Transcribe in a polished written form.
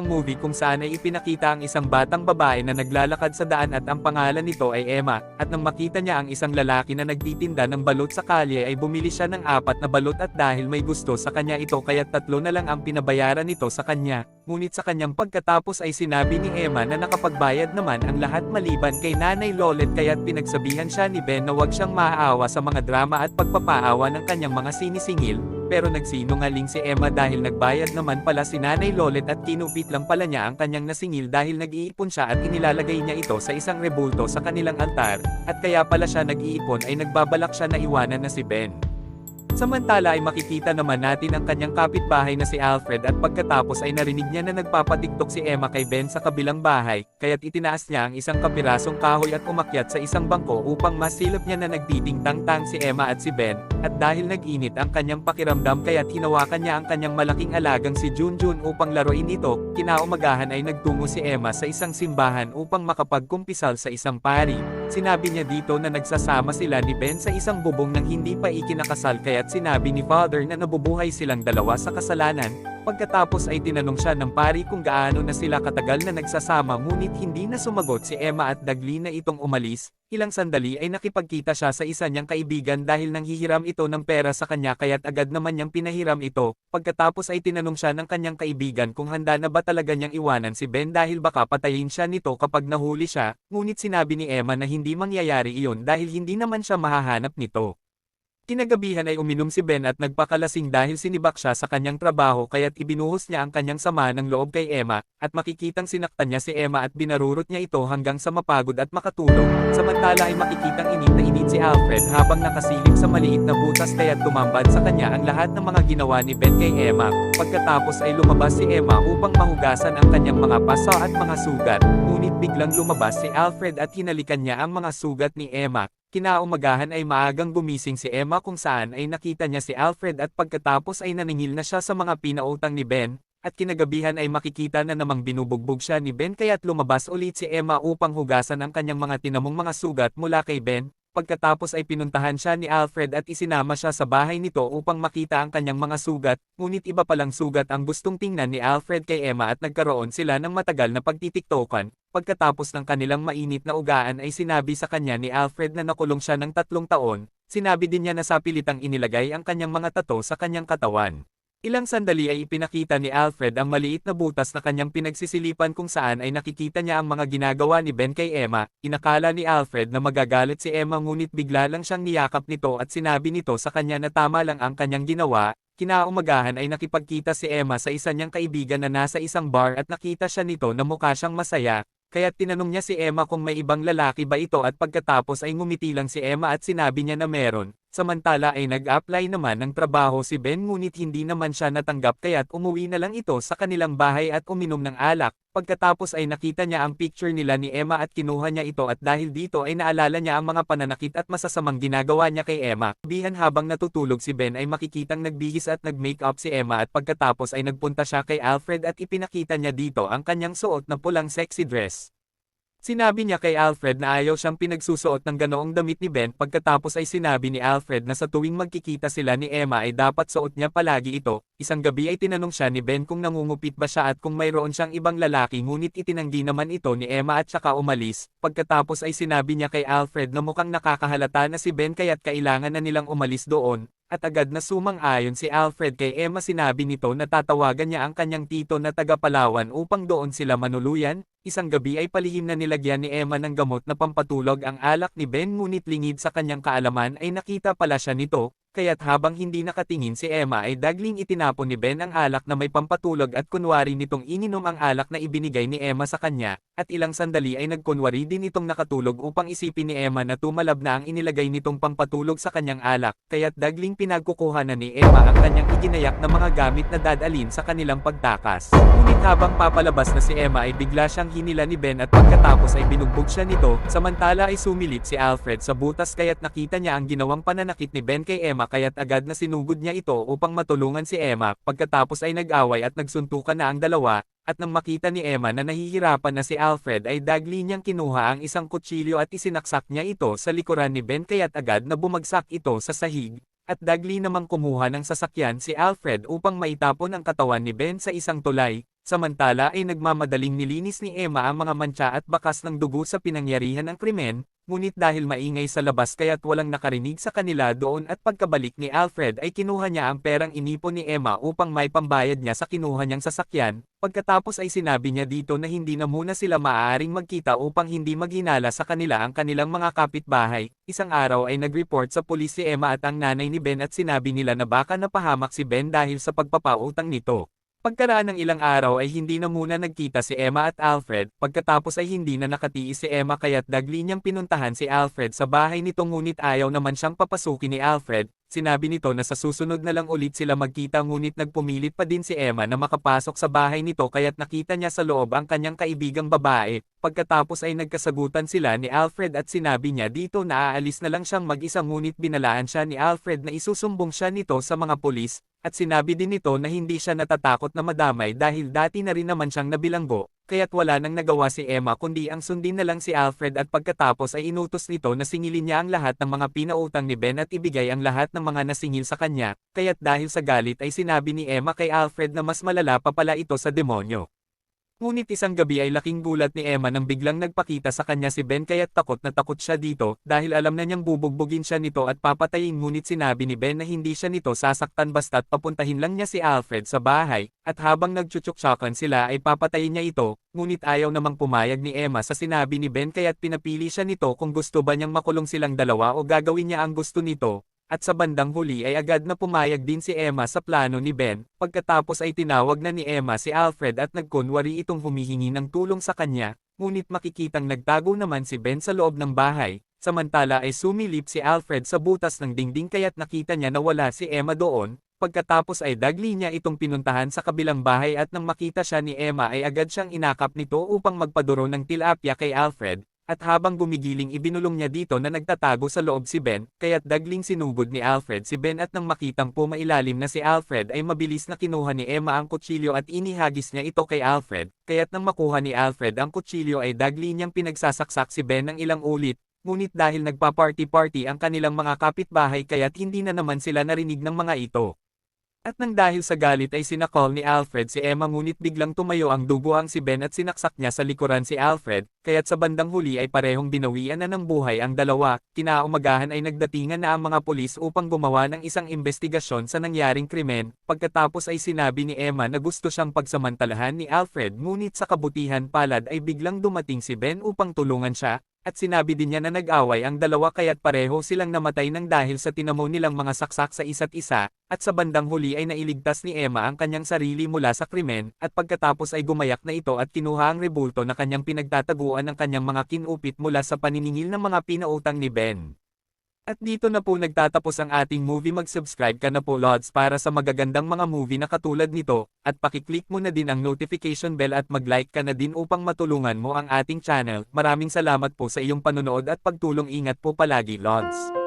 Ang movie kung saan ay ipinakita ang isang batang babae na naglalakad sa daan at ang pangalan nito ay Emma, at nang makita niya ang isang lalaki na nagtitinda ng balot sa kalye ay bumili siya ng 4 na balot at dahil may gusto sa kanya ito kaya't 3 na lang ang pinabayaran nito sa kanya. Ngunit sa kanyang pagkatapos ay sinabi ni Emma na nakapagbayad naman ang lahat maliban kay Nanay Lolet kaya't pinagsabihan siya ni Ben na huwag siyang maaawa sa mga drama at pagpapaawa ng kanyang mga sinisingil. Pero nagsinungaling si Emma dahil nagbayad naman pala si Nanay Lolet at kinupit lang pala niya ang kanyang nasingil dahil nag-iipon siya at inilalagay niya ito sa isang rebulto sa kanilang altar, at kaya pala siya nag-iipon ay nagbabalak siya na iwanan na si Ben. Samantala ay makikita naman natin ang kanyang kapitbahay na si Alfred at pagkatapos ay narinig niya na nagpapatiktok si Emma kay Ben sa kabilang bahay, kaya't itinaas niya ang isang kapirasong kahoy at umakyat sa isang bangko upang masilip niya na nagtiting-tang-tang si Emma at si Ben, at dahil nag-init ang kanyang pakiramdam kaya't hinawakan niya ang kanyang malaking alagang si Junjun upang laruin ito. Kinaumagahan ay nagtungo si Emma sa isang simbahan upang makapagkumpisal sa isang pari. Sinabi niya dito na nagsasama sila ni Ben sa isang bubong nang hindi pa ikinakasal kaya't sinabi ni Father na nabubuhay silang dalawa sa kasalanan. Pagkatapos ay tinanong siya ng pari kung gaano na sila katagal na nagsasama ngunit hindi na sumagot si Emma at dagli na itong umalis. Ilang sandali ay nakipagkita siya sa isa niyang kaibigan dahil nanghihiram ito ng pera sa kanya kaya't agad naman niyang pinahiram ito. Pagkatapos ay tinanong siya ng kanyang kaibigan kung handa na ba talaga niyang iwanan si Ben dahil baka patayin siya nito kapag nahuli siya, ngunit sinabi ni Emma na hindi mangyayari iyon dahil hindi naman siya mahahanap nito. Kinagabihan ay uminom si Ben at nagpakalasing dahil sinibak siya sa kanyang trabaho kaya't ibinuhos niya ang kanyang sama ng loob kay Emma, at makikitang sinaktan niya si Emma at binarurot niya ito hanggang sa mapagod at makatulog. Samantala ay makikitang init na init si Alfred habang nakasilip sa maliit na butas kaya't tumambad sa kanya ang lahat ng mga ginawa ni Ben kay Emma. Pagkatapos ay lumabas si Emma upang mahugasan ang kanyang mga paso at mga sugat, ngunit biglang lumabas si Alfred at hinalikan niya ang mga sugat ni Emma. Kinaumagahan ay maagang gumising si Emma kung saan ay nakita niya si Alfred at pagkatapos ay naningil na siya sa mga pinautang ni Ben, at kinagabihan ay makikita na namang binubugbog siya ni Ben kaya't lumabas ulit si Emma upang hugasan ang kanyang mga tinamong mga sugat mula kay Ben. Pagkatapos ay pinuntahan siya ni Alfred at isinama siya sa bahay nito upang makita ang kanyang mga sugat, ngunit iba palang sugat ang gustong tingnan ni Alfred kay Emma at nagkaroon sila ng matagal na pagtitiktokan. Pagkatapos ng kanilang mainit na ugaan ay sinabi sa kanya ni Alfred na nakulong siya ng 3 taon, sinabi din niya na sa pilitang inilagay ang kanyang mga tato sa kanyang katawan. Ilang sandali ay ipinakita ni Alfred ang maliit na butas na kanyang pinagsisilipan kung saan ay nakikita niya ang mga ginagawa ni Ben kay Emma. Inakala ni Alfred na magagalit si Emma ngunit bigla lang siyang niyakap nito at sinabi nito sa kanya na tama lang ang kanyang ginawa. Kinaumagahan ay nakipagkita si Emma sa isa niyang kaibigan na nasa isang bar at nakita siya nito na mukha siyang masaya. Kaya't tinanong niya si Emma kung may ibang lalaki ba ito at pagkatapos ay ngumiti lang si Emma at sinabi niya na meron. Samantala ay nag-apply naman ng trabaho si Ben ngunit hindi naman siya natanggap kaya't umuwi na lang ito sa kanilang bahay at uminom ng alak. Pagkatapos ay nakita niya ang picture nila ni Emma at kinuha niya ito at dahil dito ay naalala niya ang mga pananakit at masasamang ginagawa niya kay Emma. Bihan habang natutulog si Ben ay makikitang nagbihis at nag-makeup si Emma at pagkatapos ay nagpunta siya kay Alfred at ipinakita niya dito ang kanyang suot na pulang sexy dress. Sinabi niya kay Alfred na ayaw siyang pinagsusuot ng ganoong damit ni Ben pagkatapos ay sinabi ni Alfred na sa tuwing magkikita sila ni Emma ay dapat suot niya palagi ito. Isang gabi ay tinanong siya ni Ben kung nangungupit ba siya at kung mayroon siyang ibang lalaki ngunit itinanggi naman ito ni Emma at saka umalis. Pagkatapos ay sinabi niya kay Alfred na mukhang nakakahalata na si Ben kaya't kailangan na nilang umalis doon. At agad na sumang-ayon si Alfred kay Emma sinabi nito na tatawagan niya ang kanyang tito na taga Palawan upang doon sila manuluyan. Isang gabi ay palihim na nilagyan ni Emma ng gamot na pampatulog ang alak ni Ben ngunit lingid sa kanyang kaalaman ay nakita pala siya nito. Kaya't habang hindi nakatingin si Emma ay dagling itinapon ni Ben ang alak na may pampatulog at kunwari nitong ininom ang alak na ibinigay ni Emma sa kanya, at ilang sandali ay nagkunwari din itong nakatulog upang isipin ni Emma na tumalab na ang inilagay nitong pampatulog sa kanyang alak, kaya't dagling pinagkukuha na ni Emma ang kanyang iginayak na mga gamit na dadalhin sa kanilang pagtakas. Ngunit habang papalabas na si Emma ay bigla siyang hinila ni Ben at pagkatapos ay binugbog siya nito, samantala ay sumilip si Alfred sa butas kaya't nakita niya ang ginawang pananakit ni Ben kay Emma kaya't agad na sinugod niya ito upang matulungan si Emma. Pagkatapos ay nag-away at nagsuntukan na ang dalawa, at nang makita ni Emma na nahihirapan na si Alfred ay dagli niyang kinuha ang isang kutsilyo at isinaksak niya ito sa likuran ni Ben kaya't agad na bumagsak ito sa sahig. At dagli namang kumuha ng sasakyan si Alfred upang maitapon ang katawan ni Ben sa isang tulay. Samantala ay nagmamadaling nilinis ni Emma ang mga mantsa at bakas ng dugo sa pinangyarihan ng krimen, ngunit dahil maingay sa labas kaya't walang nakarinig sa kanila doon at pagkabalik ni Alfred ay kinuha niya ang perang inipon ni Emma upang may pambayad niya sa kinuha niyang sasakyan, pagkatapos ay sinabi niya dito na hindi na muna sila maaaring magkita upang hindi maghinala sa kanila ang kanilang mga kapitbahay. Isang araw ay nag-report sa pulis si Emma at ang nanay ni Ben at sinabi nila na baka napahamak si Ben dahil sa pagpapautang nito. Pagkaraan ng ilang araw ay hindi na muna nagkita si Emma at Alfred, pagkatapos ay hindi na nakatiis si Emma kaya't dagli niyang pinuntahan si Alfred sa bahay nito ngunit ayaw naman siyang papasukin ni Alfred. Sinabi nito na sa susunod na lang ulit sila magkita ngunit nagpumilit pa din si Emma na makapasok sa bahay nito kaya't nakita niya sa loob ang kanyang kaibigang babae. Pagkatapos ay nagkasagutan sila ni Alfred at sinabi niya dito na aalis na lang siyang mag-isa ngunit binalaan siya ni Alfred na isusumbong siya nito sa mga pulis, at sinabi din nito na hindi siya natatakot na madamay dahil dati na rin naman siyang nabilanggo. Kaya't wala nang nagawa si Emma kundi ang sundin na lang si Alfred at pagkatapos ay inutos nito na singilin niya ang lahat ng mga pinautang ni Ben at ibigay ang lahat ng mga nasingil sa kanya, kaya't dahil sa galit ay sinabi ni Emma kay Alfred na mas malala pa pala ito sa demonyo. Ngunit isang gabi ay laking gulat ni Emma nang biglang nagpakita sa kanya si Ben kaya't takot na takot siya dito dahil alam na niyang bubugbugin siya nito at papatayin ngunit sinabi ni Ben na hindi siya nito sasaktan basta't papuntahin lang niya si Alfred sa bahay, at habang nagtsutsuksakan sila ay papatayin niya ito, ngunit ayaw namang pumayag ni Emma sa sinabi ni Ben kaya't pinapili siya nito kung gusto ba niyang makulong silang dalawa o gagawin niya ang gusto nito. At sa bandang huli ay agad na pumayag din si Emma sa plano ni Ben, pagkatapos ay tinawag na ni Emma si Alfred at nagkunwari itong humihingi ng tulong sa kanya, ngunit makikitang nagtago naman si Ben sa loob ng bahay, samantala ay sumilip si Alfred sa butas ng dingding kaya't nakita niya na wala si Emma doon, pagkatapos ay dagli niya itong pinuntahan sa kabilang bahay at nang makita siya ni Emma ay agad siyang inakap nito upang magpaduro ng tilapia kay Alfred. At habang gumigiling ibinulong niya dito na nagtatago sa loob si Ben, kaya't dagling sinugod ni Alfred si Ben at nang makitang pumailalim na si Alfred ay mabilis na kinuha ni Emma ang kutsilyo at inihagis niya ito kay Alfred, kaya't nang makuha ni Alfred ang kutsilyo ay dagli niyang pinagsasaksak si Ben ng ilang ulit, ngunit dahil nagpa-party-party ang kanilang mga kapitbahay kaya't hindi na naman sila narinig ng mga ito. At nang dahil sa galit ay sinakol ni Alfred si Emma ngunit biglang tumayo ang duguang si Ben at sinaksak niya sa likuran si Alfred, kaya't sa bandang huli ay parehong binawian na ng buhay ang dalawa. Kinaumagahan ay nagdatingan na ang mga pulis upang gumawa ng isang investigasyon sa nangyaring krimen, pagkatapos ay sinabi ni Emma na gusto siyang pagsamantalahan ni Alfred ngunit sa kabutihan palad ay biglang dumating si Ben upang tulungan siya. At sinabi din niya na nag-away ang dalawa kaya't pareho silang namatay ng dahil sa tinamo nilang mga saksak sa isa't isa, at sa bandang huli ay nailigtas ni Emma ang kanyang sarili mula sa krimen, at pagkatapos ay gumayak na ito at kinuha ang rebulto na kanyang pinagtataguan ng kanyang mga kinupit mula sa paniningil ng mga pinautang ni Ben. At dito na po nagtatapos ang ating movie. Mag-subscribe ka na po Lods para sa magagandang mga movie na katulad nito, at pakiclick mo na din ang notification bell at mag-like ka na din upang matulungan mo ang ating channel. Maraming salamat po sa iyong panonood at pagtulong. Ingat po palagi Lods.